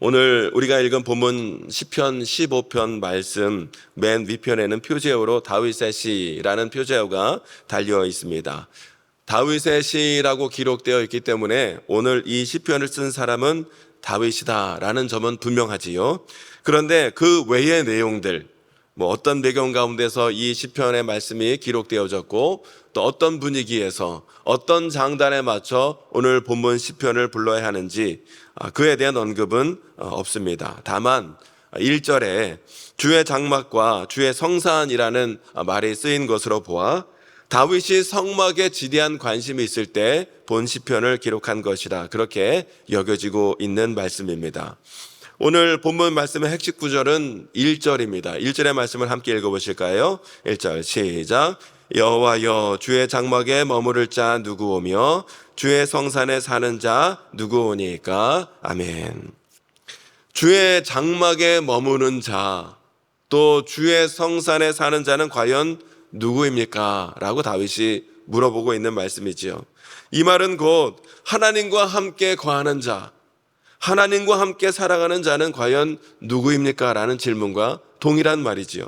오늘 우리가 읽은 본문 시편 15편 말씀 맨 위편에는 표제어로 다윗의 시라는 표제어가 달려 있습니다. 다윗의 시라고 기록되어 있기 때문에 오늘 이 시편을 쓴 사람은 다윗이다라는 점은 분명하지요. 그런데 그 외의 내용들, 어떤 배경 가운데서 이 시편의 말씀이 기록되어졌고 또 어떤 분위기에서 어떤 장단에 맞춰 오늘 본문 시편을 불러야 하는지 그에 대한 언급은 없습니다. 다만 1절에 주의 장막과 주의 성산이라는 말이 쓰인 것으로 보아 다윗이 성막에 지대한 관심이 있을 때 본 시편을 기록한 것이라 그렇게 여겨지고 있는 말씀입니다. 오늘 본문 말씀의 핵심 구절은 1절입니다. 1절의 말씀을 함께 읽어보실까요? 1절 시작. 여호와여 주의 장막에 머무를 자 누구오며 주의 성산에 사는 자 누구오니까. 아멘. 주의 장막에 머무는 자, 또 주의 성산에 사는 자는 과연 누구입니까? 라고 다윗이 물어보고 있는 말씀이지요. 이 말은 곧 하나님과 함께 거하는 자, 하나님과 함께 살아가는 자는 과연 누구입니까? 라는 질문과 동일한 말이지요.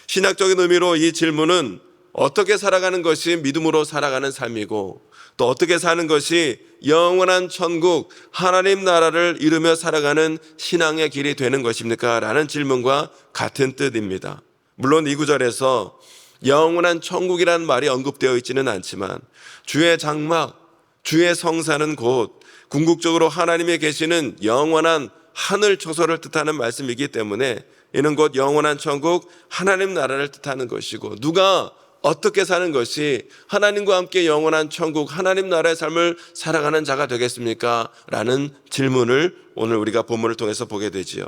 신학적인 의미로 이 질문은 어떻게 살아가는 것이 믿음으로 살아가는 삶이고 또 어떻게 사는 것이 영원한 천국 하나님 나라를 이루며 살아가는 신앙의 길이 되는 것입니까? 라는 질문과 같은 뜻입니다. 물론 이 구절에서 영원한 천국이라는 말이 언급되어 있지는 않지만 주의 장막, 주의 성산은 곧 궁극적으로 하나님이 계시는 영원한 하늘 초소를 뜻하는 말씀이기 때문에 이는 곧 영원한 천국 하나님 나라를 뜻하는 것이고 누가 어떻게 사는 것이 하나님과 함께 영원한 천국 하나님 나라의 삶을 살아가는 자가 되겠습니까? 라는 질문을 오늘 우리가 본문을 통해서 보게 되지요.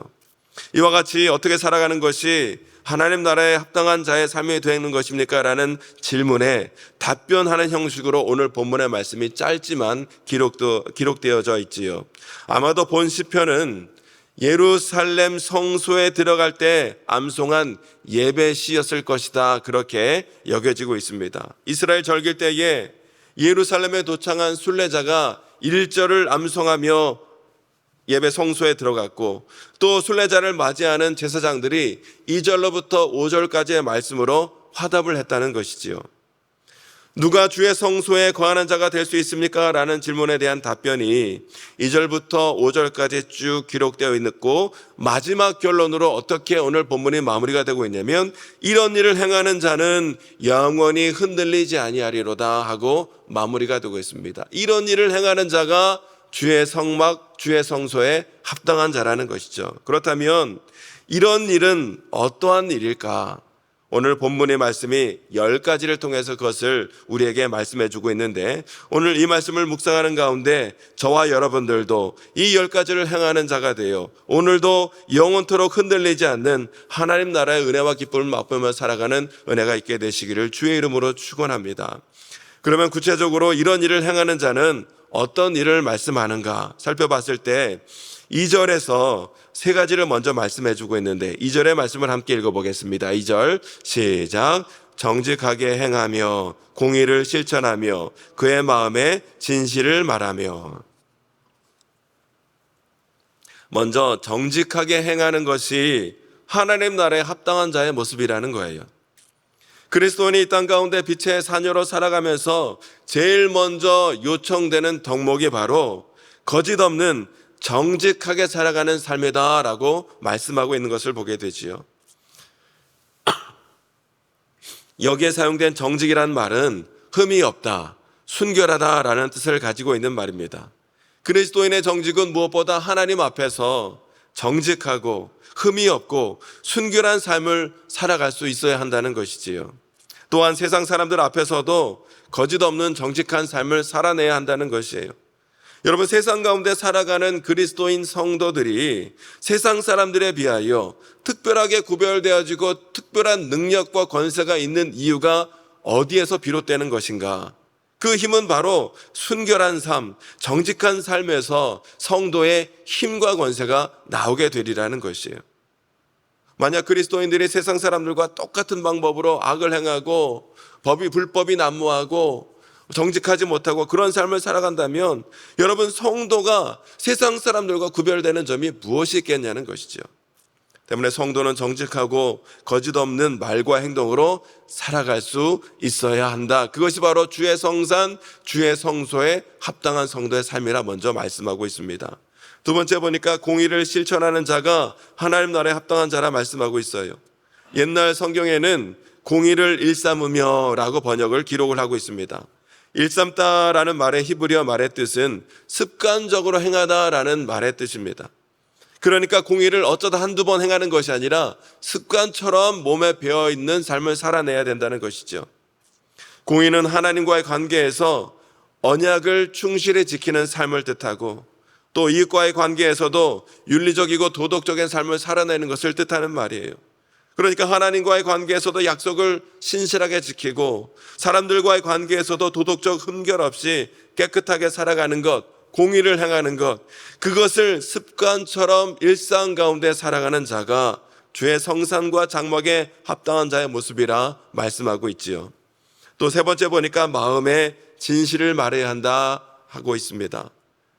이와 같이 어떻게 살아가는 것이 하나님 나라에 합당한 자의 삶이 되는 것입니까? 라는 질문에 답변하는 형식으로 오늘 본문의 말씀이 짧지만 기록되어져 있지요. 아마도 본 시편은 예루살렘 성소에 들어갈 때 암송한 예배 시였을 것이다 그렇게 여겨지고 있습니다. 이스라엘 절기 때에 예루살렘에 도착한 순례자가 1절을 암송하며 예배 성소에 들어갔고 또 순례자를 맞이하는 제사장들이 2절로부터 5절까지의 말씀으로 화답을 했다는 것이지요. 누가 주의 성소에 거하는 자가 될 수 있습니까? 라는 질문에 대한 답변이 2절부터 5절까지 쭉 기록되어 있고 마지막 결론으로 어떻게 오늘 본문이 마무리가 되고 있냐면 이런 일을 행하는 자는 영원히 흔들리지 아니하리로다 하고 마무리가 되고 있습니다. 이런 일을 행하는 자가 주의 성막, 주의 성소에 합당한 자라는 것이죠. 그렇다면 이런 일은 어떠한 일일까? 오늘 본문의 말씀이 10가지를 통해서 그것을 우리에게 말씀해 주고 있는데 오늘 이 말씀을 묵상하는 가운데 저와 여러분들도 이 10가지를 행하는 자가 되어 오늘도 영원토록 흔들리지 않는 하나님 나라의 은혜와 기쁨을 맛보며 살아가는 은혜가 있게 되시기를 주의 이름으로 축원합니다. 그러면 구체적으로 이런 일을 행하는 자는 어떤 일을 말씀하는가 살펴봤을 때 2절에서 3가지를 먼저 말씀해 주고 있는데 2절의 말씀을 함께 읽어보겠습니다. 2절 시작. 정직하게 행하며 공의를 실천하며 그의 마음에 진실을 말하며. 먼저 정직하게 행하는 것이 하나님 나라에 합당한 자의 모습이라는 거예요. 그리스도인이 이 땅 가운데 빛의 사녀로 살아가면서 제일 먼저 요청되는 덕목이 바로 거짓 없는 정직하게 살아가는 삶이다라고 말씀하고 있는 것을 보게 되지요. 여기에 사용된 정직이라는 말은 흠이 없다, 순결하다라는 뜻을 가지고 있는 말입니다. 그리스도인의 정직은 무엇보다 하나님 앞에서 정직하고 흠이 없고 순결한 삶을 살아갈 수 있어야 한다는 것이지요. 또한 세상 사람들 앞에서도 거짓 없는 정직한 삶을 살아내야 한다는 것이에요. 여러분, 세상 가운데 살아가는 그리스도인 성도들이 세상 사람들에 비하여 특별하게 구별되어지고 특별한 능력과 권세가 있는 이유가 어디에서 비롯되는 것인가? 그 힘은 바로 순결한 삶, 정직한 삶에서 성도의 힘과 권세가 나오게 되리라는 것이에요. 만약 그리스도인들이 세상 사람들과 똑같은 방법으로 악을 행하고 불법이 난무하고 정직하지 못하고 그런 삶을 살아간다면 여러분, 성도가 세상 사람들과 구별되는 점이 무엇이 있겠냐는 것이죠. 때문에 성도는 정직하고 거짓 없는 말과 행동으로 살아갈 수 있어야 한다. 그것이 바로 주의 성산, 주의 성소에 합당한 성도의 삶이라 먼저 말씀하고 있습니다. 두 번째 보니까 공의를 실천하는 자가 하나님 나라에 합당한 자라 말씀하고 있어요. 옛날 성경에는 공의를 일삼으며 라고 번역을 기록을 하고 있습니다. 일삼다라는 말의 히브리어 말의 뜻은 습관적으로 행하다라는 말의 뜻입니다. 그러니까 공의를 어쩌다 한두 번 행하는 것이 아니라 습관처럼 몸에 배어있는 삶을 살아내야 된다는 것이죠. 공의는 하나님과의 관계에서 언약을 충실히 지키는 삶을 뜻하고 또 이웃과의 관계에서도 윤리적이고 도덕적인 삶을 살아내는 것을 뜻하는 말이에요. 그러니까 하나님과의 관계에서도 약속을 신실하게 지키고 사람들과의 관계에서도 도덕적 흠결 없이 깨끗하게 살아가는 것, 공의를 행하는 것, 그것을 습관처럼 일상 가운데 살아가는 자가 주의 성산과 장막에 합당한 자의 모습이라 말씀하고 있지요. 또 세 번째 보니까 마음의 진실을 말해야 한다 하고 있습니다.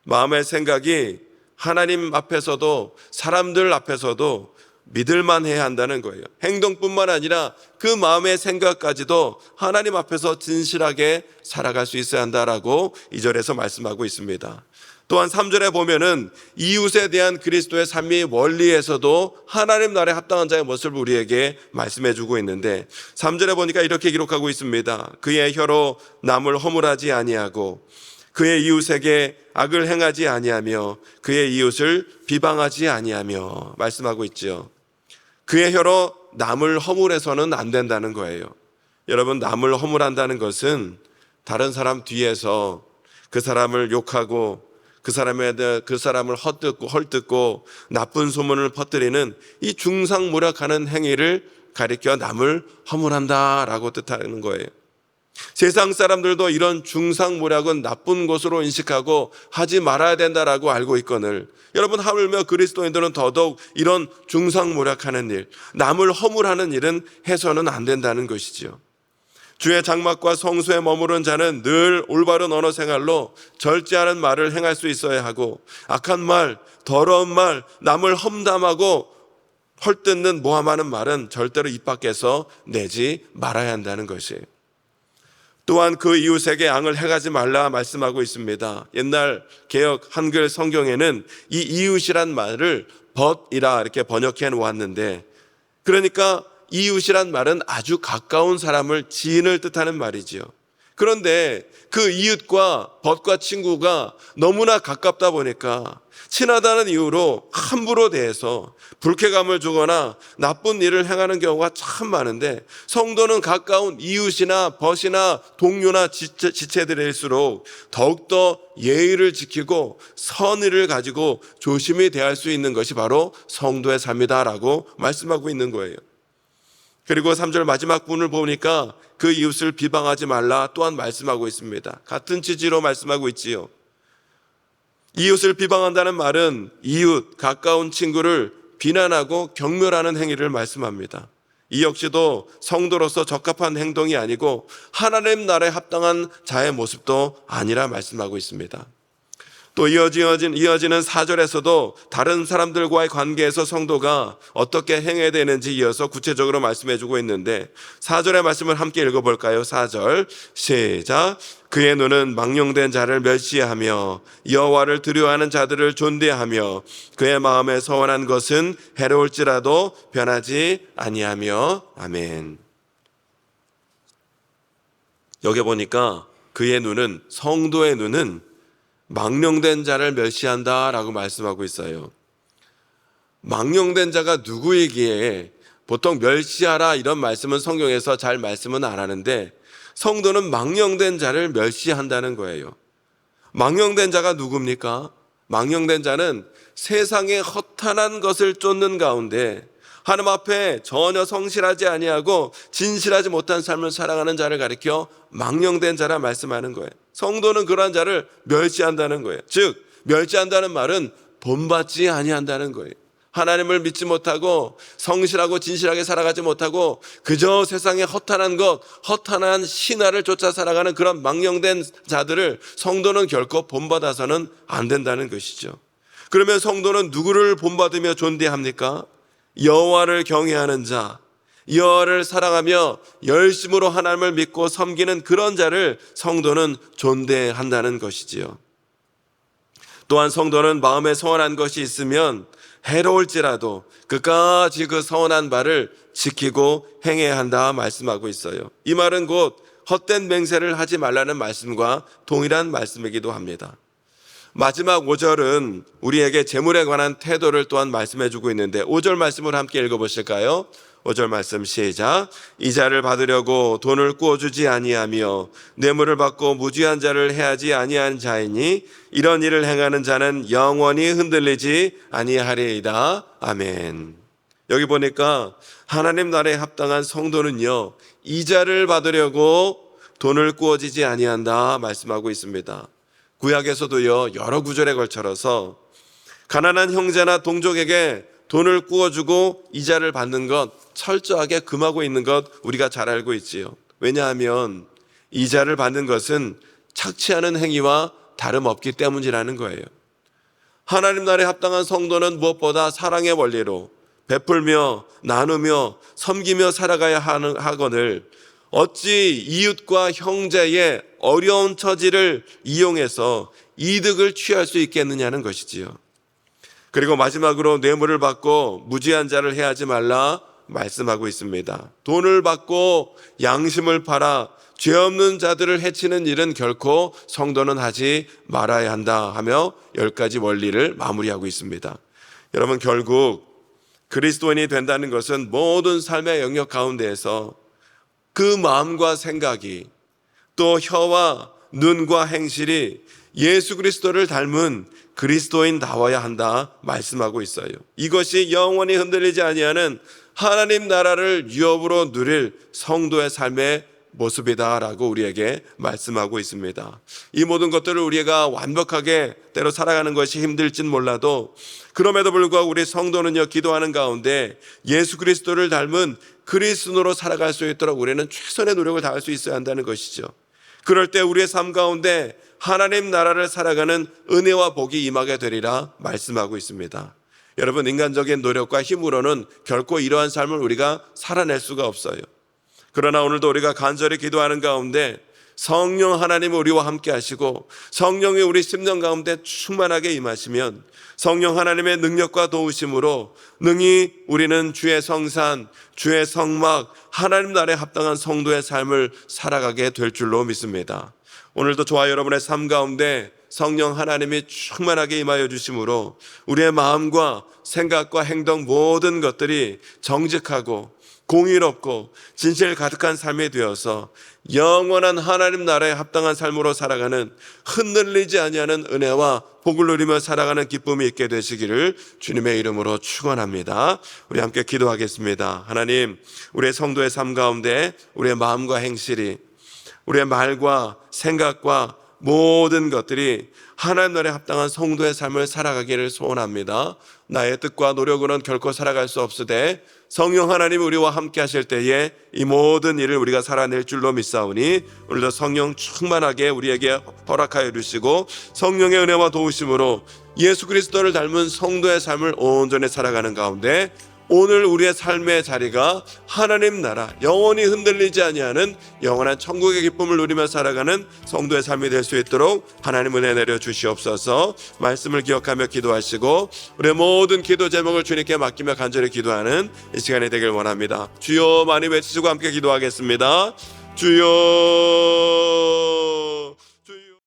마음의 생각이 하나님 앞에서도 사람들 앞에서도 믿을만 해야 한다는 거예요. 행동뿐만 아니라 그 마음의 생각까지도 하나님 앞에서 진실하게 살아갈 수 있어야 한다라고 2절에서 말씀하고 있습니다. 또한 3절에 보면은 이웃에 대한 그리스도의 삶이 원리에서도 하나님 나라에 합당한 자의 모습을 우리에게 말씀해 주고 있는데 3절에 보니까 이렇게 기록하고 있습니다. 그의 혀로 남을 허물하지 아니하고 그의 이웃에게 악을 행하지 아니하며 그의 이웃을 비방하지 아니하며 말씀하고 있죠. 그의 혀로 남을 허물해서는 안 된다는 거예요. 여러분, 남을 허물한다는 것은 다른 사람 뒤에서 그 사람을 욕하고 그 사람을 헐뜯고 나쁜 소문을 퍼뜨리는 이 중상모략하는 행위를 가리켜 남을 허물한다라고 뜻하는 거예요. 세상 사람들도 이런 중상모략은 나쁜 것으로 인식하고 하지 말아야 된다라고 알고 있거늘 여러분, 하물며 그리스도인들은 더더욱 이런 중상모략하는 일, 남을 허물하는 일은 해서는 안 된다는 것이지요. 주의 장막과 성소에 머무른 자는 늘 올바른 언어 생활로 절제하는 말을 행할 수 있어야 하고 악한 말, 더러운 말, 남을 험담하고 헐뜯는 모함하는 말은 절대로 입 밖에서 내지 말아야 한다는 것이에요. 또한 그 이웃에게 악을 행하지 말라 말씀하고 있습니다. 옛날 개역 한글 성경에는 이 이웃이란 말을 벗이라 이렇게 번역해 놓았는데, 그러니까 이웃이란 말은 아주 가까운 사람을, 지인을 뜻하는 말이지요. 그런데 그 이웃과 벗과 친구가 너무나 가깝다 보니까 친하다는 이유로 함부로 대해서 불쾌감을 주거나 나쁜 일을 행하는 경우가 참 많은데, 성도는 가까운 이웃이나 벗이나 동료나 지체들일수록 더욱더 예의를 지키고 선의를 가지고 조심히 대할 수 있는 것이 바로 성도의 삶이다라고 말씀하고 있는 거예요. 그리고 3절 마지막 부분을 보니까 그 이웃을 비방하지 말라 또한 말씀하고 있습니다. 같은 취지로 말씀하고 있지요. 이웃을 비방한다는 말은 이웃, 가까운 친구를 비난하고 경멸하는 행위를 말씀합니다. 이 역시도 성도로서 적합한 행동이 아니고 하나님 나라에 합당한 자의 모습도 아니라 말씀하고 있습니다. 또 이어지는 4절에서도 다른 사람들과의 관계에서 성도가 어떻게 행해야 되는지 이어서 구체적으로 말씀해 주고 있는데 4절의 말씀을 함께 읽어볼까요? 4절 시작. 그의 눈은 망령된 자를 멸시하며 여호와를 두려워하는 자들을 존대하며 그의 마음에 서원한 것은 해로울지라도 변하지 아니하며. 아멘. 여기 보니까 그의 눈은, 성도의 눈은 망령된 자를 멸시한다라고 말씀하고 있어요. 망령된 자가 누구이기에 보통 멸시하라 이런 말씀은 성경에서 잘 말씀은 안 하는데 성도는 망령된 자를 멸시한다는 거예요. 망령된 자가 누굽니까? 망령된 자는 세상의 허탄한 것을 쫓는 가운데 하나님 앞에 전혀 성실하지 아니하고 진실하지 못한 삶을 살아가는 자를 가리켜 망령된 자라 말씀하는 거예요. 성도는 그러한 자를 멸시한다는 거예요. 즉 멸시한다는 말은 본받지 아니한다는 거예요. 하나님을 믿지 못하고 성실하고 진실하게 살아가지 못하고 그저 세상의 허탄한 것, 허탄한 신화를 쫓아 살아가는 그런 망령된 자들을 성도는 결코 본받아서는 안 된다는 것이죠. 그러면 성도는 누구를 본받으며 존대합니까? 여호와를 경외하는 자, 여호와를 사랑하며 열심으로 하나님을 믿고 섬기는 그런 자를 성도는 존대한다는 것이지요. 또한 성도는 마음에 서원한 것이 있으면 해로울지라도 끝까지 그 서원한 바를 지키고 행해야 한다 말씀하고 있어요. 이 말은 곧 헛된 맹세를 하지 말라는 말씀과 동일한 말씀이기도 합니다. 마지막 5절은 우리에게 재물에 관한 태도를 또한 말씀해 주고 있는데 5절 말씀을 함께 읽어보실까요? 5절 말씀 시작. 이자를 받으려고 돈을 꾸어주지 아니하며 뇌물을 받고 무지한 자를 해하지 아니한 자이니 이런 일을 행하는 자는 영원히 흔들리지 아니하리이다. 아멘. 여기 보니까 하나님 나라에 합당한 성도는요, 이자를 받으려고 돈을 꾸어지지 아니한다 말씀하고 있습니다. 구약에서도요, 여러 구절에 걸쳐서 가난한 형제나 동족에게 돈을 꾸어주고 이자를 받는 것 철저하게 금하고 있는 것 우리가 잘 알고 있지요. 왜냐하면 이자를 받는 것은 착취하는 행위와 다름없기 때문이라는 거예요. 하나님 나라에 합당한 성도는 무엇보다 사랑의 원리로 베풀며 나누며 섬기며 살아가야 하거늘 어찌 이웃과 형제의 어려운 처지를 이용해서 이득을 취할 수 있겠느냐는 것이지요. 그리고 마지막으로 뇌물을 받고 무지한 자를 해하지 말라 말씀하고 있습니다. 돈을 받고 양심을 팔아 죄 없는 자들을 해치는 일은 결코 성도는 하지 말아야 한다 하며 10가지 원리를 마무리하고 있습니다. 여러분, 결국 그리스도인이 된다는 것은 모든 삶의 영역 가운데에서 그 마음과 생각이 또 혀와 눈과 행실이 예수 그리스도를 닮은 그리스도인다워야 한다 말씀하고 있어요. 이것이 영원히 흔들리지 아니하는 하나님 나라를 유업으로 누릴 성도의 삶의 모습이다라고 우리에게 말씀하고 있습니다. 이 모든 것들을 우리가 완벽하게 때로 살아가는 것이 힘들진 몰라도 그럼에도 불구하고 우리 성도는요, 기도하는 가운데 예수 그리스도를 닮은 그리스도인으로 살아갈 수 있도록 우리는 최선의 노력을 다할 수 있어야 한다는 것이죠. 그럴 때 우리의 삶 가운데 하나님 나라를 살아가는 은혜와 복이 임하게 되리라 말씀하고 있습니다. 여러분, 인간적인 노력과 힘으로는 결코 이러한 삶을 우리가 살아낼 수가 없어요. 그러나 오늘도 우리가 간절히 기도하는 가운데 성령 하나님 우리와 함께 하시고 성령이 우리 심령 가운데 충만하게 임하시면 성령 하나님의 능력과 도우심으로 능히 우리는 주의 성산, 주의 성막, 하나님 나라에 합당한 성도의 삶을 살아가게 될 줄로 믿습니다. 오늘도 저와 여러분의 삶 가운데 성령 하나님이 충만하게 임하여 주심으로 우리의 마음과 생각과 행동 모든 것들이 정직하고 공의롭고 진실 가득한 삶이 되어서 영원한 하나님 나라에 합당한 삶으로 살아가는 흔들리지 아니하는 은혜와 복을 누리며 살아가는 기쁨이 있게 되시기를 주님의 이름으로 축원합니다. 우리 함께 기도하겠습니다. 하나님, 우리의 성도의 삶 가운데 우리의 마음과 행실이, 우리의 말과 생각과 모든 것들이 하나님 나라에 합당한 성도의 삶을 살아가기를 소원합니다. 나의 뜻과 노력으로는 결코 살아갈 수 없으되 성령 하나님 우리와 함께 하실 때에 이 모든 일을 우리가 살아낼 줄로 믿사오니 오늘도 성령 충만하게 우리에게 허락하여 주시고 성령의 은혜와 도우심으로 예수 그리스도를 닮은 성도의 삶을 온전히 살아가는 가운데 오늘 우리의 삶의 자리가 하나님 나라, 영원히 흔들리지 아니하는 영원한 천국의 기쁨을 누리며 살아가는 성도의 삶이 될 수 있도록 하나님 은혜 내려 주시옵소서. 말씀을 기억하며 기도하시고 우리의 모든 기도 제목을 주님께 맡기며 간절히 기도하는 이 시간이 되길 원합니다. 주여 많이 외치시고 함께 기도하겠습니다. 주여.